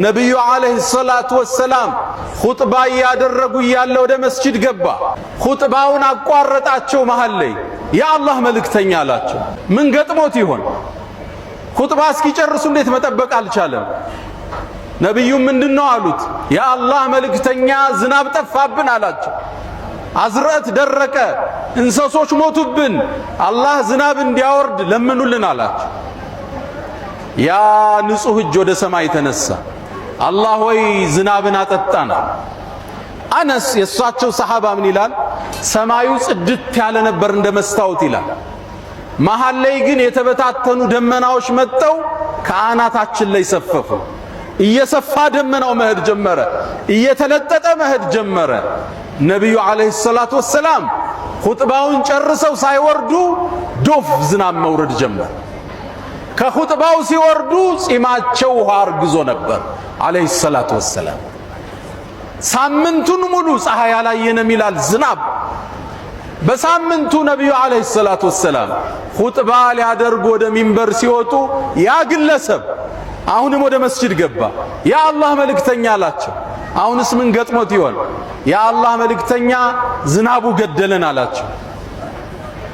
ነብዩ አለይሂ ሰላቱ ወሰላም ኹጥባ ያደረጉ ያለ ወደ መስጂድ ገባ። ኹጥባውን አቋረጣቸው መሃል ላይ። የአላህ መልእክተኛ አላቸው። ምን ገጥሞት ይሆን? ኹጥባ እስኪጨርሱ እንዴት መጠበቅ አልቻለም? ነብዩ ምንድነው አሉት? የአላህ መልእክተኛ ዝናብ ጠፋብን አላቸው። አዝርዕት ደረቀ፣ እንስሶች ሞቱብን፣ አላህ ዝናብ እንዲያወርድ ለምኑልን አላቸው። ያ ንጹህ እጅ ወደ ሰማይ ተነሳ። አላህ ወይ ዝናብን አጠጣና። አነስ የሷቸው ሰሃባ ምን ይላል? ሰማዩ ጽድት ያለ ነበር እንደ መስታወት ይላል። መሃል ላይ ግን የተበታተኑ ደመናዎች መጠው ከአናታችን ላይ ሰፈፉ። እየሰፋ ደመናው መሄድ ጀመረ፣ እየተለጠጠ መሄድ ጀመረ። ነብዩ አለይሂ ሰላቱ ወሰላም ኹጥባውን ጨርሰው ሳይወርዱ ዶፍ ዝናብ መውረድ ጀመረ። ከኹጥባው ሲወርዱ ጺማቸው ውሃ አርግዞ ነበር አለይሂ ሰላቱ ወሰላም። ሳምንቱን ሙሉ ፀሐይ አላየንም ይላል ዝናብ። በሳምንቱ ነብዩ አለይሂ ሰላቱ ወሰላም ኹጥባ ሊያደርጉ ወደ ሚንበር ሲወጡ ያ ግለሰብ አሁንም ወደ መስጂድ ገባ። ያ አላህ መልእክተኛ አላቸው። አሁንስ ምን ገጥሞት ይሆን? ያ አላህ መልእክተኛ ዝናቡ ገደለን አላቸው።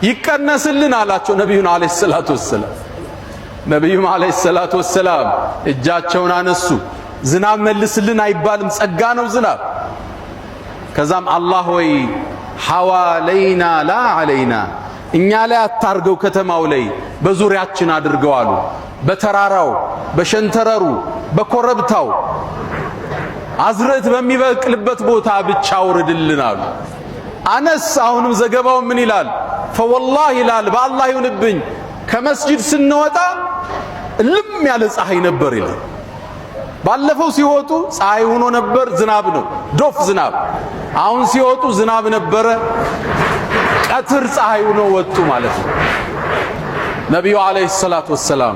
ይቀነስልን አላቸው ነብዩን አለይሂ ሰላቱ ወሰላም። ነብዩም አለይሂ ሰላቱ ወሰላም እጃቸውን አነሱ። ዝናብ መልስልን አይባልም፣ ጸጋ ነው ዝናብ። ከዛም አላህ ወይ ሐዋለይና ላ ዐለይና፣ እኛ ላይ አታርገው፣ ከተማው ላይ በዙሪያችን አድርገው አሉ። በተራራው፣ በሸንተረሩ፣ በኮረብታው አዝርዕት በሚበቅልበት ቦታ ብቻ አውርድልን አሉ። አነስ አሁንም ዘገባው ምን ይላል? ፈወላሂ ይላል፣ በአላህ ይሁንብኝ ከመስጂድ ስንወጣ እልም ያለ ፀሐይ ነበር ይላል። ባለፈው ሲወጡ ፀሐይ ሆኖ ነበር፣ ዝናብ ነው፣ ዶፍ ዝናብ። አሁን ሲወጡ ዝናብ ነበረ፣ ቀትር ፀሐይ ሆኖ ወጡ ማለት ነው። ነብዩ አለይሂ ሰላቱ ወሰላም